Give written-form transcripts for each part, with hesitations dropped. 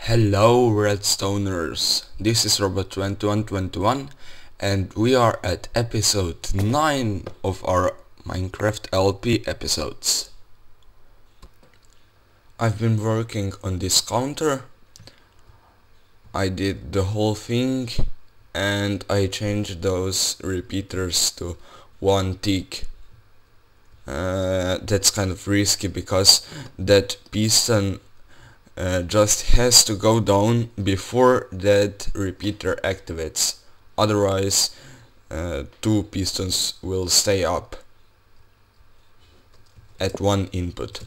Hello Redstoners, this is robot2121 and we are at episode 9 of our Minecraft LP episodes. I've been working on this counter. I did the whole thing and I changed those repeaters to 1 tick. That's kind of risky because that piston just has to go down before that repeater activates, otherwise 2 pistons will stay up at 1 input.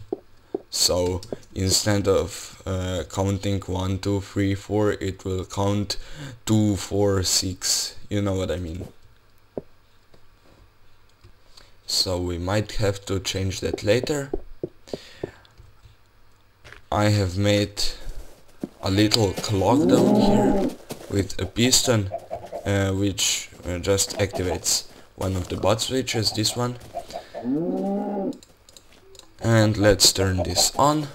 So instead of counting 1, 2, 3, 4, it will count 2, 4, 6, you know what I mean. So we might have to change that later. I have made a little clock down here with a piston which just activates one of the bot switches, this one. And let's turn this on.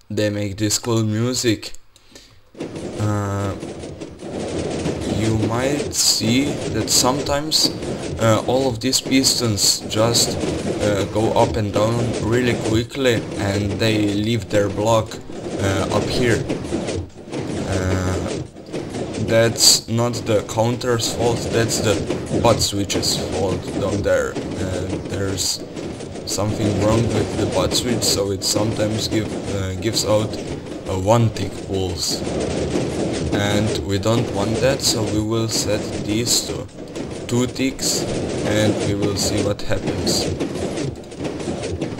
They make this cool music. You might see that sometimes all of these pistons just go up and down really quickly and they leave their block up here. That's not the counter's fault, that's the bot switch's fault down there. There's something wrong with the bot switch, so it sometimes gives out a 1 tick pulse, and we don't want that, so we will set these to 2 ticks and we will see what happens,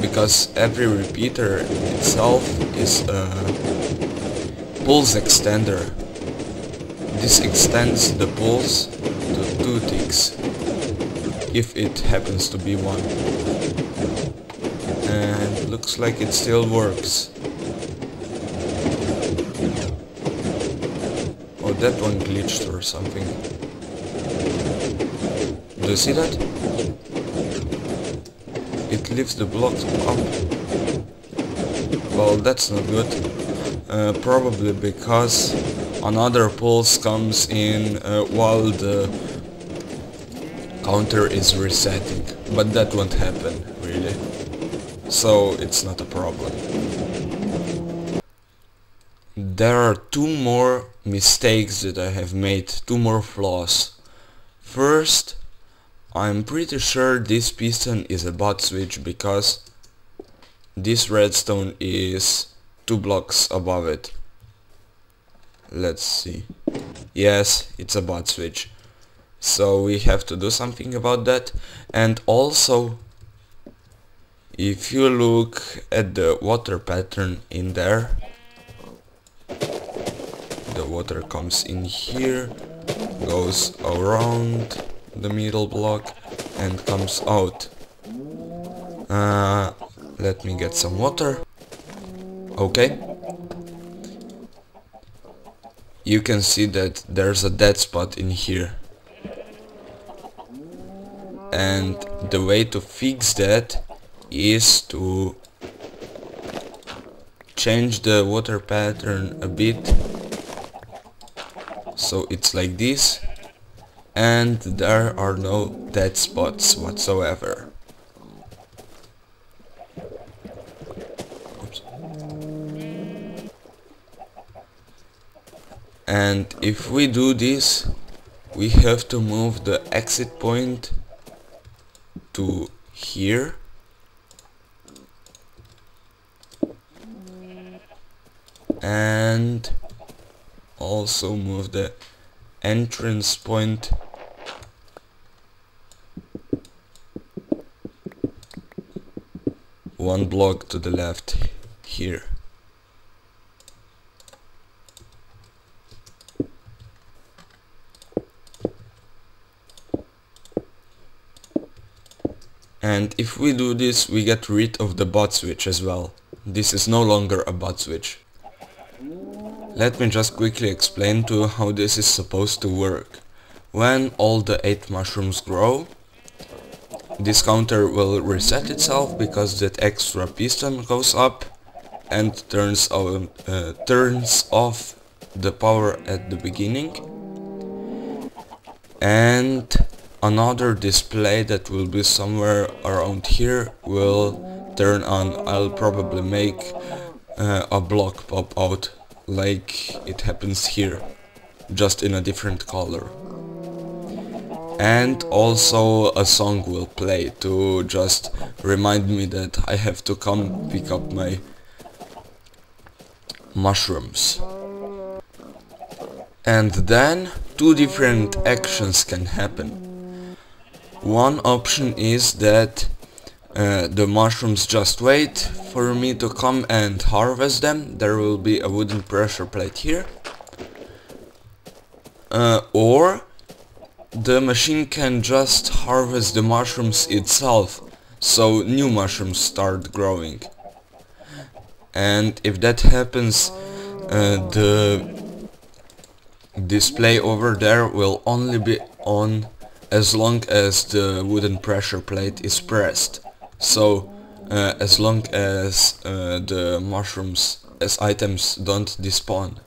because every repeater itself is a pulse extender. This extends the pulse to 2 ticks if it happens to be 1. And looks like it still works. Oh, that one glitched or something. Do you see that? It lifts the blocks up. Well, that's not good. Probably because another pulse comes in while the counter is resetting. But that won't happen, really. So it's not a problem. There are 2 more mistakes that I have made, 2 more flaws. First, I'm pretty sure this piston is a bot switch because this redstone is 2 blocks above it. Let's see. Yes, it's a bot switch. So we have to do something about that. And also, if you look at the water pattern in there, the water comes in here, goes around the middle block and comes out. Let me get some water. Okay. You can see that there's a dead spot in here. And the way to fix that is to change the water pattern a bit so it's like this and there are no dead spots whatsoever. Oops. And if we do this, we have to move the exit point to here. And also move the entrance point one block to the left here. And if we do this, we get rid of the bot switch as well. This is no longer a bot switch. Let me just quickly explain to you how this is supposed to work. When all the 8 mushrooms grow, this counter will reset itself because that extra piston goes up and turns off the power at the beginning. And another display that will be somewhere around here will turn on. I'll probably make a block pop out like it happens here, just in a different color. And also a song will play to just remind me that I have to come pick up my mushrooms. And then 2 different actions can happen. One option is that the mushrooms just wait for me to come and harvest them. There will be a wooden pressure plate here. Or the machine can just harvest the mushrooms itself, so new mushrooms start growing. And if that happens, the display over there will only be on as long as the wooden pressure plate is pressed. So as long as the mushrooms as items don't despawn.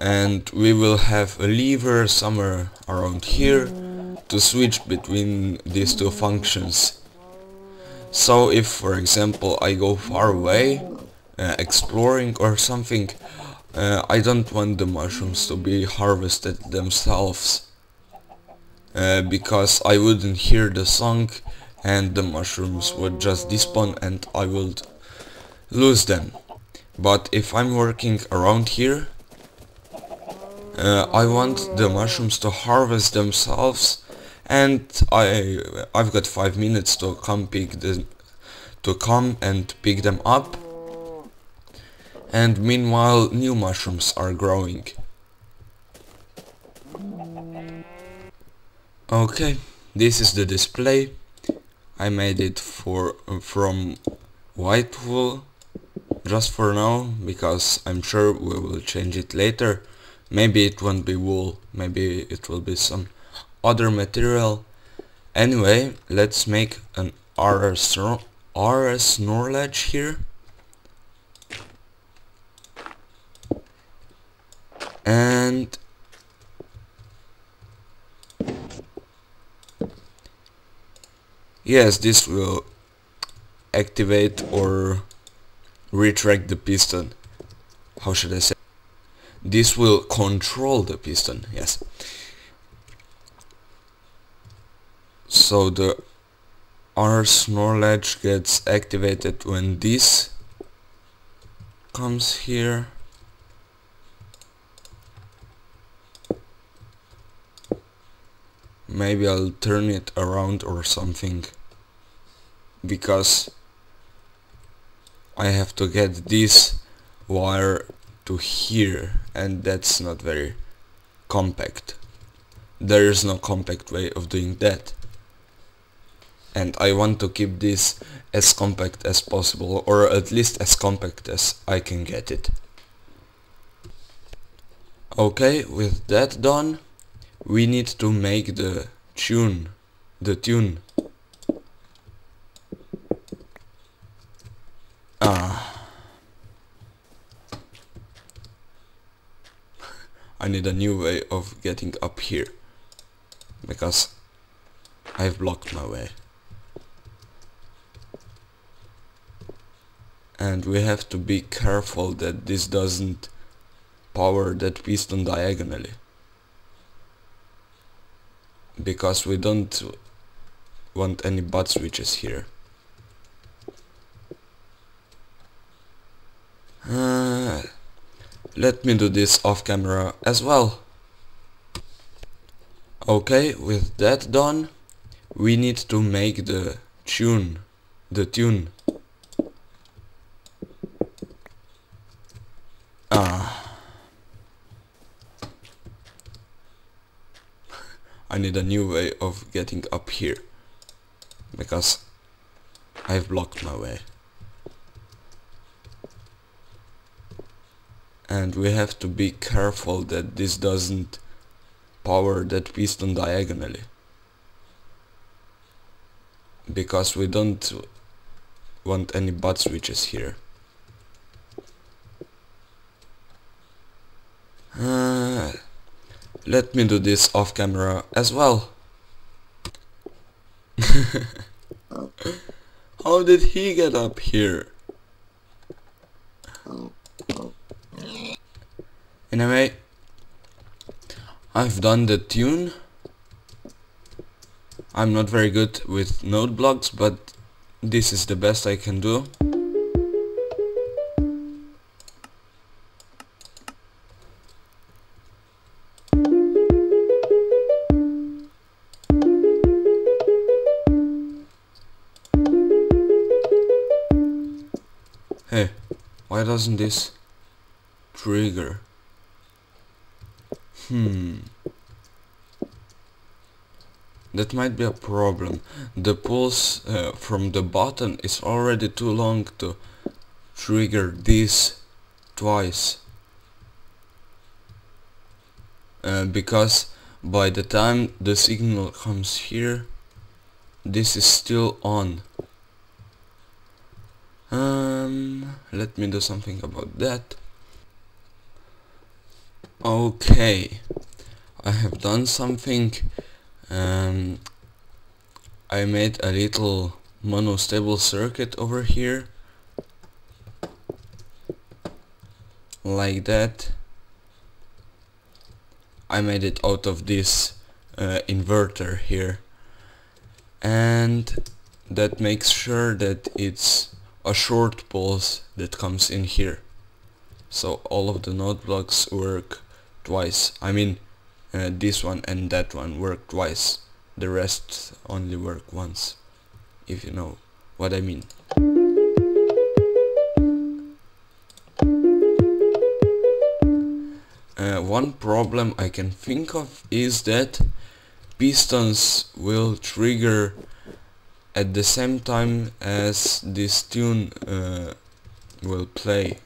And we will have a lever somewhere around here to switch between these 2 functions. So if, for example, I go far away exploring or something, I don't want the mushrooms to be harvested themselves, because I wouldn't hear the song and the mushrooms would just despawn and I would lose them. But if I'm working around here, I want the mushrooms to harvest themselves, and I've got 5 minutes to come and pick them up. And meanwhile, new mushrooms are growing. Okay, this is the display. I made it from white wool just for now, because I'm sure we will change it later. Maybe it won't be wool, maybe it will be some other material. Anyway, let's make an RS Snorledge here. And yes, this will activate or retract the piston. How should I say? This will control the piston, yes. So the Snorledge gets activated when this comes here. Maybe I'll turn it around or something, because I have to get this wire to here, and that's not very compact. There is no compact way of doing that, and I want to keep this as compact as possible, or at least as compact as I can get it. Okay, with that done, we need to make the tune. I need a new way of getting up here, because I've blocked my way. And we have to be careful that this doesn't power that piston diagonally, because we don't want any butt switches here. Let me do this off camera as well. Okay, with that done, we need to make the tune. I need a new way of getting up here, because I've blocked my way. And we have to be careful that this doesn't power that piston diagonally, because we don't want any butt switches here. Let me do this off camera as well. How did he get up here? Anyway, I've done the tune. I'm not very good with node blocks, but this is the best I can do. Hey, why doesn't this trigger? That might be a problem. The pulse from the button is already too long to trigger this twice. Because by the time the signal comes here, this is still on. Let me do something about that. Okay, I have done something. I made a little monostable circuit over here, like that. I made it out of this inverter here, and that makes sure that it's a short pulse that comes in here, so all of the node blocks work twice. I mean, this one and that one work twice, the rest only work once, if you know what I mean. One problem I can think of is that pistons will trigger at the same time as this tune will play,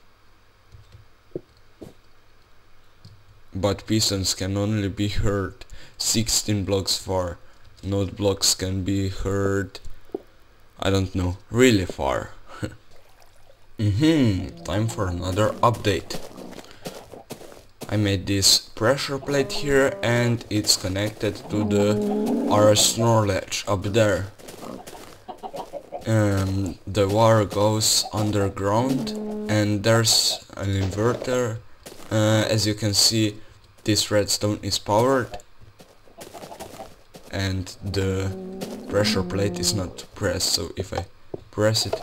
but pistons can only be heard 16 blocks far. Node blocks can be heard, I don't know, really far. Time for another update. I made this pressure plate here, and it's connected to the RS NOR latch up there. The wire goes underground, and there's an inverter. As you can see, this redstone is powered, and the pressure plate is not pressed, so if I press it,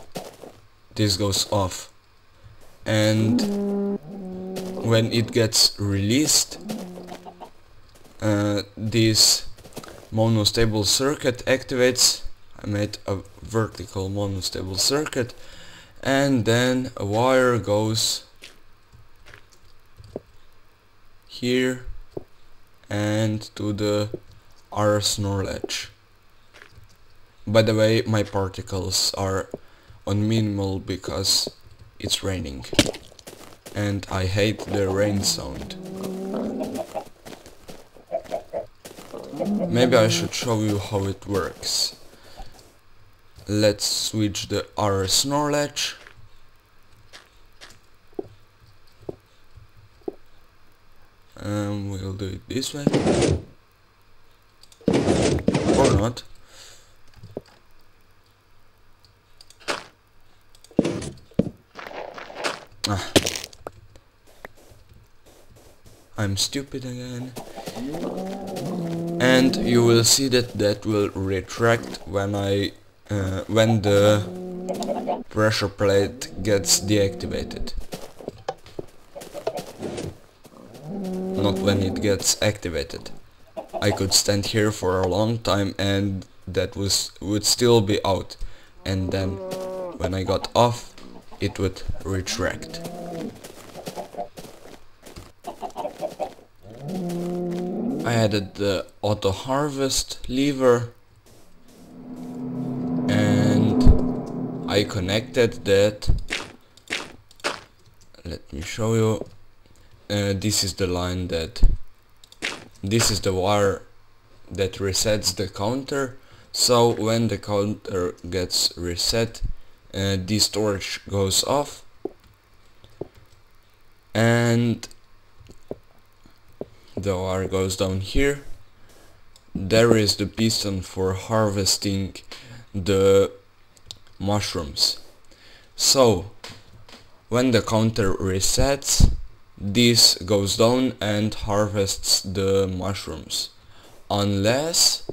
this goes off, and when it gets released, this monostable circuit activates. I made a vertical monostable circuit, and then a wire goes here and to the RS NOR latch. By the way, my particles are on minimal because it's raining, and I hate the rain sound. Maybe I should show you how it works. Let's switch the RS NOR latch. We'll do it this way. Or not. I'm stupid again. And you will see that that will retract when when the pressure plate gets deactivated. Not when it gets activated. I could stand here for a long time and that would still be out, and then when I got off, it would retract. I added the auto harvest lever and I connected that. Let me show you. This is the line this is the wire that resets the counter. So when the counter gets reset, this torch goes off and the wire goes down here. There is the piston for harvesting the mushrooms. So when the counter resets, this goes down and harvests the mushrooms, unless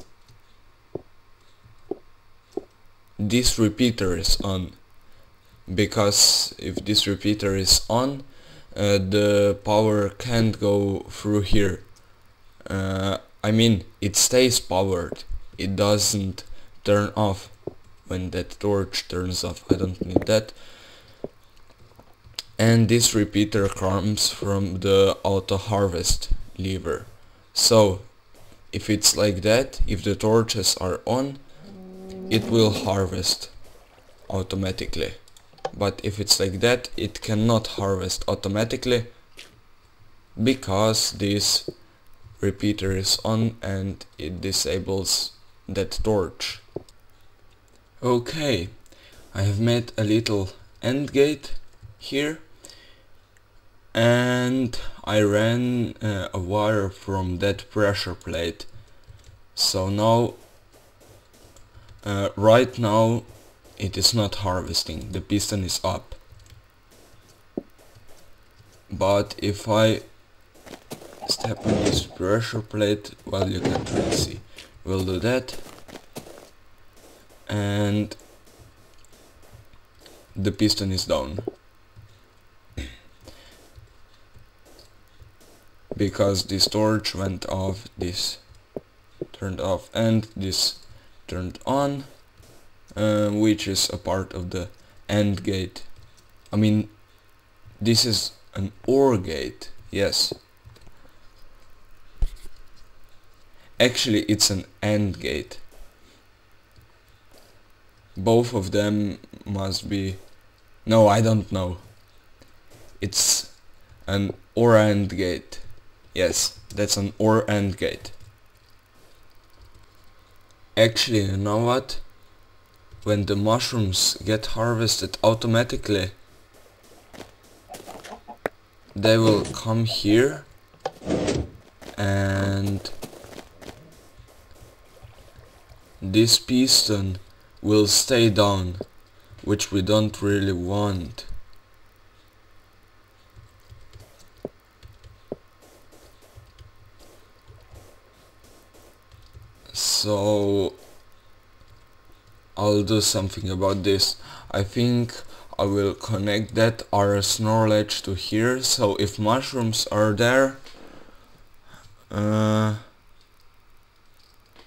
this repeater is on, because if this repeater is on, the power can't go through here. I mean, it stays powered, it doesn't turn off when that torch turns off. I don't need that. And this repeater comes from the auto harvest lever. So if it's like that, if the torches are on, it will harvest automatically. But if it's like that, it cannot harvest automatically because this repeater is on and it disables that torch. Okay, I have made a little AND gate here and I ran a wire from that pressure plate. So now, right now it is not harvesting, the piston is up. But if I step on this pressure plate, well, you can't really see. We'll do that. And the piston is down. Because this torch went off, this turned off, and this turned on, which is a part of the AND gate. I mean, this is an OR gate, yes. Actually, it's an AND gate. Both of them must be... No, I don't know. It's an OR AND gate. Yes, that's an OR AND gate. Actually, you know what? When the mushrooms get harvested automatically, they will come here and this piston will stay down, which we don't really want. So I'll do something about this. I think I will connect that RS knowledge to here, so if mushrooms are there,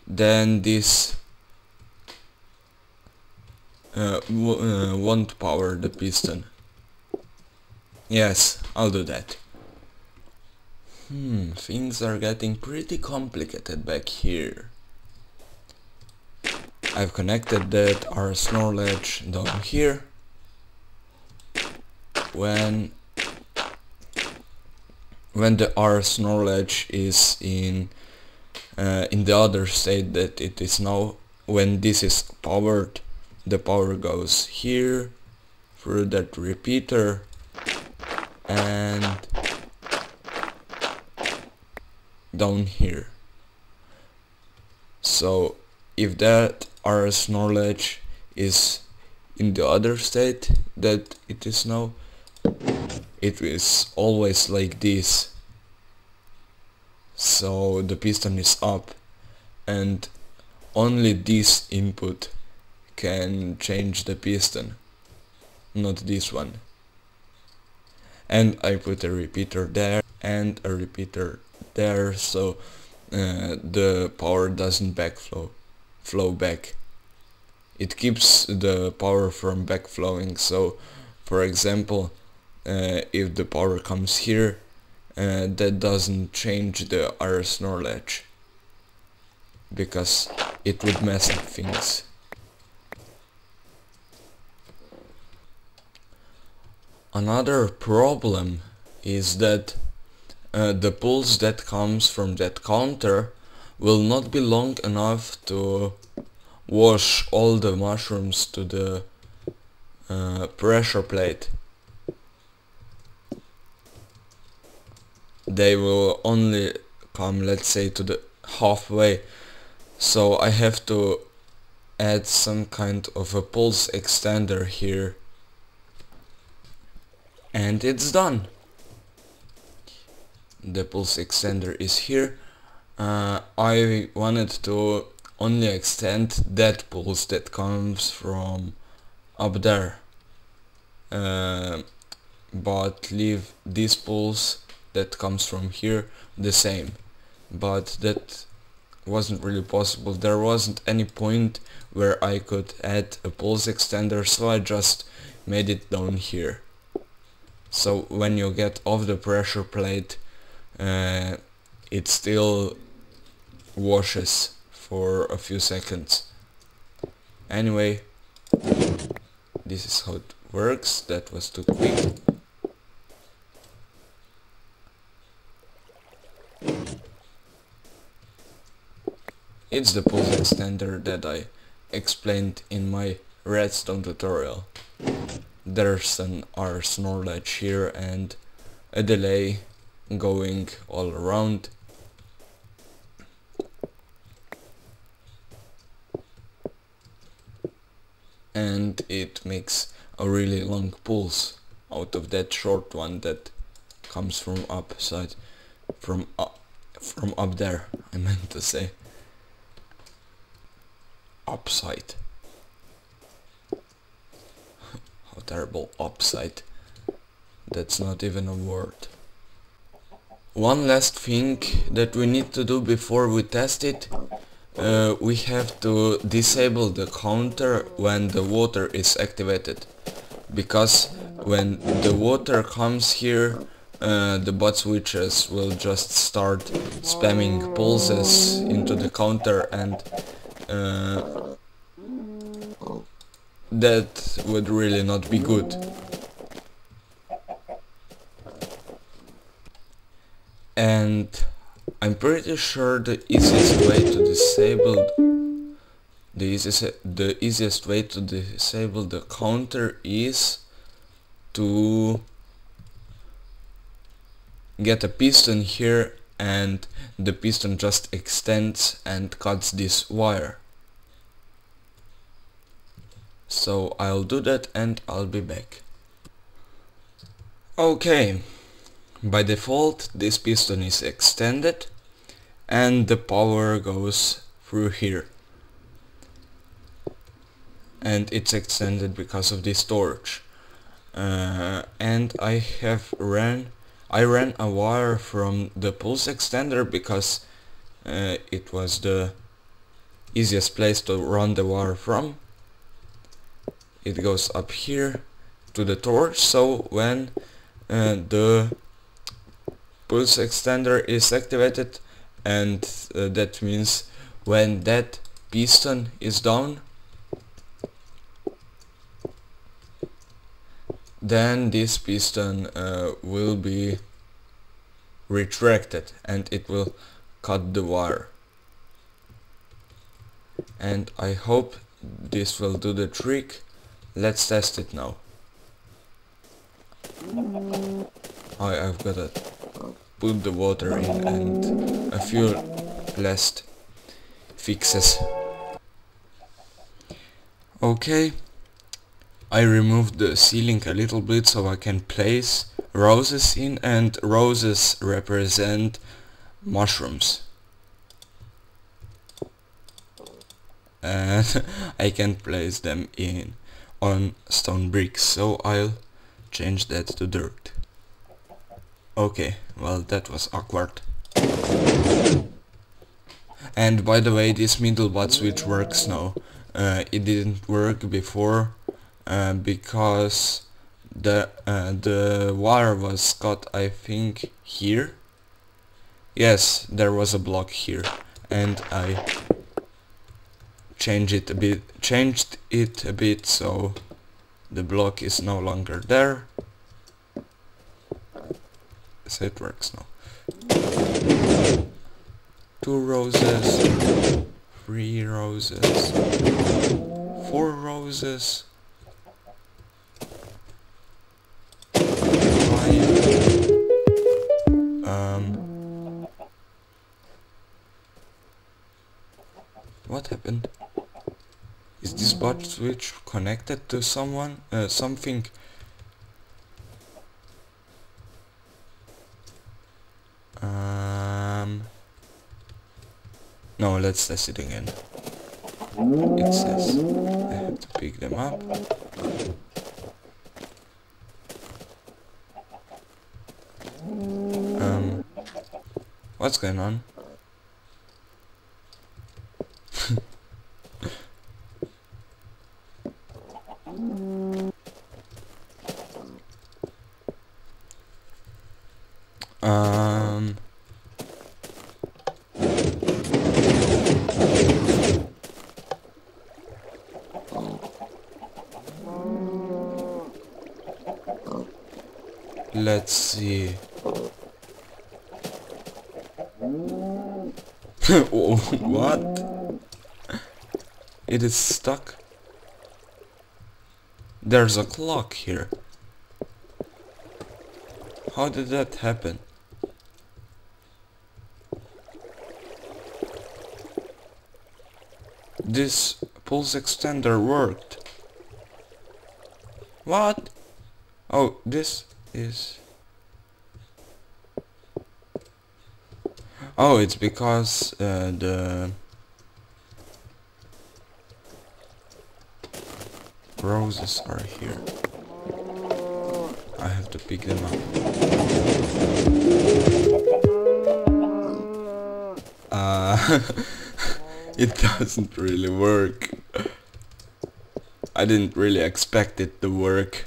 then this won't power the piston. Yes, I'll do that. Things are getting pretty complicated back here. I've connected that RS knowledge down here. When the RS knowledge is in the other state that it is now, when this is powered, the power goes here through that repeater and down here. So if that RS knowledge is in the other state that it is now, it is always like this. So the piston is up and only this input can change the piston, not this one. And I put a repeater there and a repeater there, so the power doesn't flow back. It keeps the power from backflowing. So for example, if the power comes here, that doesn't change the iris knowledge, because it would mess up things. Another problem is that the pulse that comes from that counter will not be long enough to wash all the mushrooms to the pressure plate. They will only come, let's say, to the halfway, so I have to add some kind of a pulse extender here, and it's done. The pulse extender is here. I wanted to only extend that pulse that comes from up there, but leave this pulse that comes from here the same, but that wasn't really possible. There wasn't any point where I could add a pulse extender, so I just made it down here. So when you get off the pressure plate, it still washes for a few seconds. Anyway, this is how it works. That was too quick. It's the pulse extender that I explained in my Redstone tutorial. There's an iris knowledge here and a delay going all around. And it makes a really long pulse out of that short one that comes from up there, I meant to say. Upside. How terrible, upside. That's not even a word. One last thing that we need to do before we test it. We have to disable the counter when the water is activated, because when the water comes here, the bot switches will just start spamming pulses into the counter, and that would really not be good. And I'm pretty sure the easiest way to disable the counter is to get a piston here, and the piston just extends and cuts this wire. So I'll do that and I'll be back. Okay, by default this piston is extended and the power goes through here, and it's extended because of this torch. And I ran a wire from the pulse extender because it was the easiest place to run the wire from. It goes up here to the torch, so when the pulse extender is activated, and that means when that piston is down, then this piston will be retracted and it will cut the wire. And I hope this will do the trick. Let's test it now. I've gotta put the water in and a few last fixes. Okay, I removed the ceiling a little bit so I can place roses in, and roses represent mushrooms. And I can place them in on stone bricks, so I'll change that to dirt. Okay, well, that was awkward. And by the way, this middle bot switch works now. It didn't work before because The wire was cut, I think, here. Yes, there was a block here, and I changed it a bit so the block is no longer there. So it works now. 2 roses, 3 roses, 4 roses, 5. What happened? Is this bot switch connected to someone? Something? No, let's test it again. It says I have to pick them up. What's going on? Let's see. What? It is stuck. There's a clock here. How did that happen? This pulse extender worked. What? Oh, this is... Oh, it's because the roses are here. I have to pick them up. It doesn't really work. I didn't really expect it to work.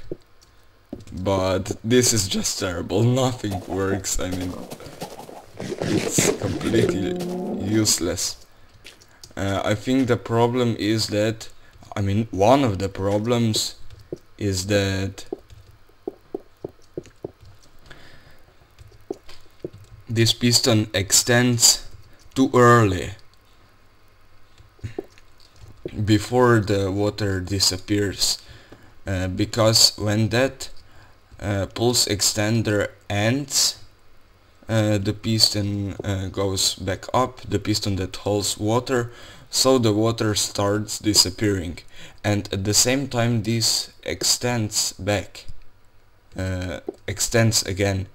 But this is just terrible. Nothing works. I mean, it's completely useless. I think the problem is that, I mean, one of the problems is that this piston extends too early, before the water disappears, because when that pulse extender ends, the piston goes back up, the piston that holds water, so the water starts disappearing, and at the same time this extends back, extends again.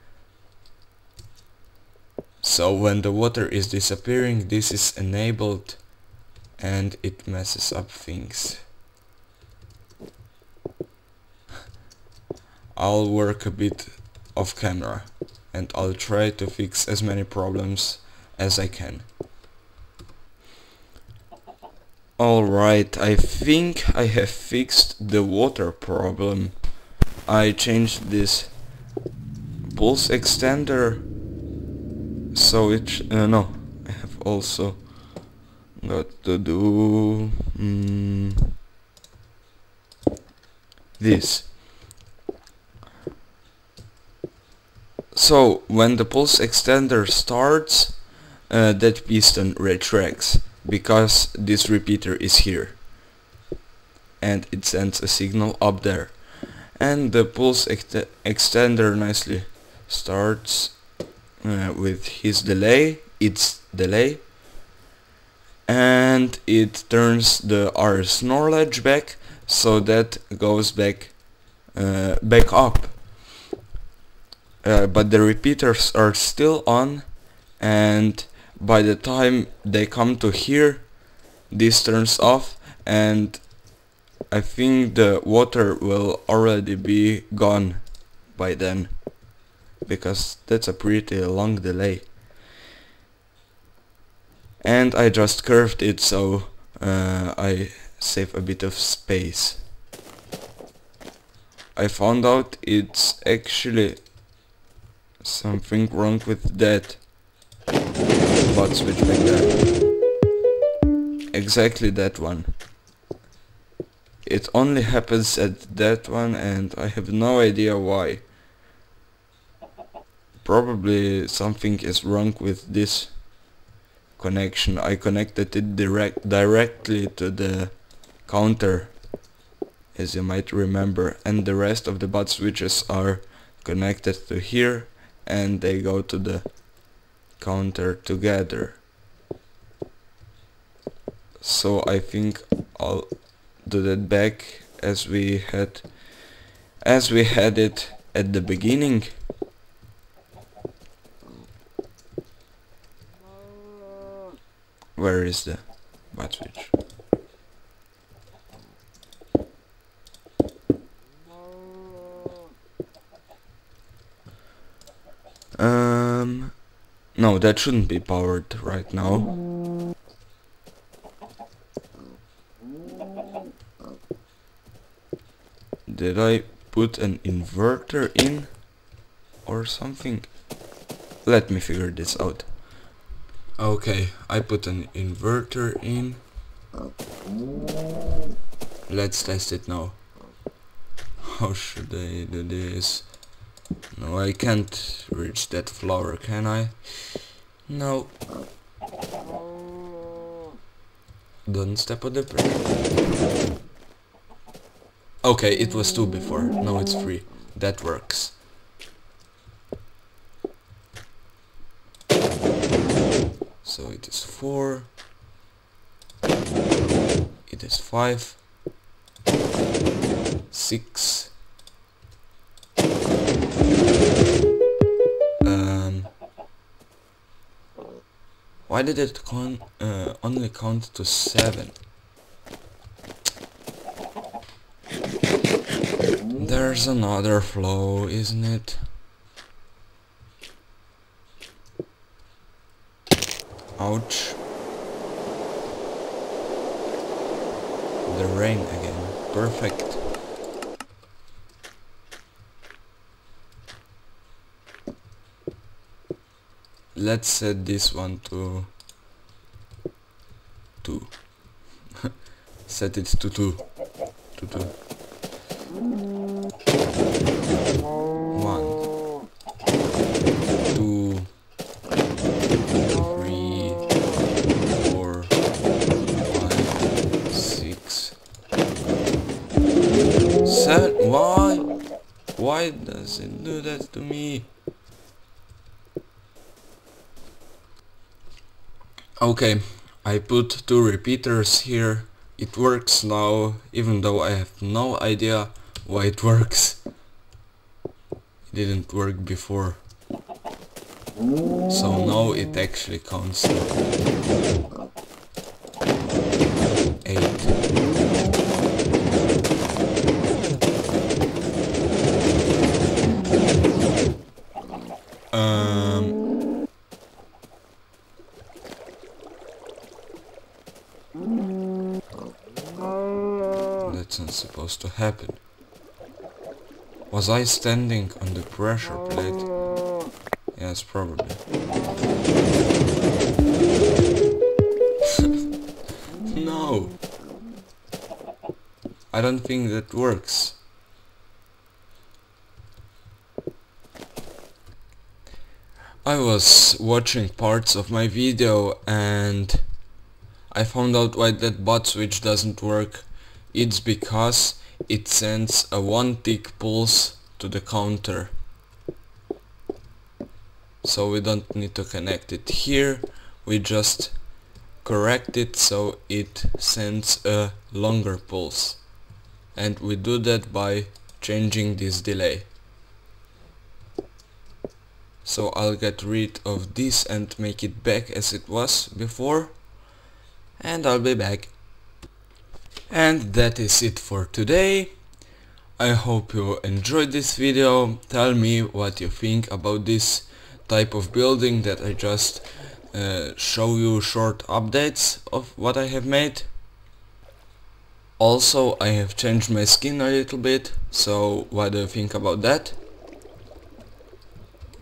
So when the water is disappearing, this is enabled and it messes up things. I'll work a bit off camera and I'll try to fix as many problems as I can. Alright, I think I have fixed the water problem. I changed this pulse extender so it... no, I have also got to do this. So when the pulse extender starts, that piston retracts because this repeater is here and it sends a signal up there, and the pulse extender nicely starts with his delay, its delay, and it turns the RS knowledge back, so that goes back up. But the repeaters are still on, and by the time they come to here, this turns off, and I think the water will already be gone by then, because that's a pretty long delay. And I just curved it so I save a bit of space. I found out it's actually something wrong with that bot switch back there. Exactly that one. It only happens at that one and I have no idea why. Probably something is wrong with this connection. I connected it directly to the counter, as you might remember, and the rest of the bot switches are connected to here and they go to the counter together. So I think I'll do that back as we had it at the beginning. Where is the bot switch? No, that shouldn't be powered right now. Did I put an inverter in or something? Let me figure this out. Okay, I put an inverter in. Let's test it now. How should I do this? No, I can't reach that flower, can I? No. Don't step on the brake. Okay, it was 2 before. Now it's 3. That works. So it is 4. It is 5. 6. Why did it only count to 7? There's another flow, isn't it? Ouch. The rain again. Perfect. Let's set this one to 2. Set it to 2. To 2. 1, 2, 3, 4, 5, 6, 7. Why? Why does it do that to me? Okay, I put 2 repeaters here. It works now, even though I have no idea why it works. It didn't work before. So now it actually counts to 8. That's not supposed to happen. Was I standing on the pressure plate? Yes, probably. No! I don't think that works. I was watching parts of my video and I found out why that bot switch doesn't work. It's because it sends a 1 tick pulse to the counter. So we don't need to connect it here, we just correct it so it sends a longer pulse. And we do that by changing this delay. So I'll get rid of this and make it back as it was before. And I'll be back. And that is it for today. I hope you enjoyed this video. Tell me what you think about this type of building that I just show you short updates of what I have made. Also, I have changed my skin a little bit, so what do you think about that?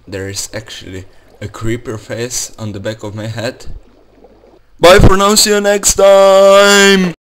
There is actually a creeper face on the back of my head. Bye for now, see you next time!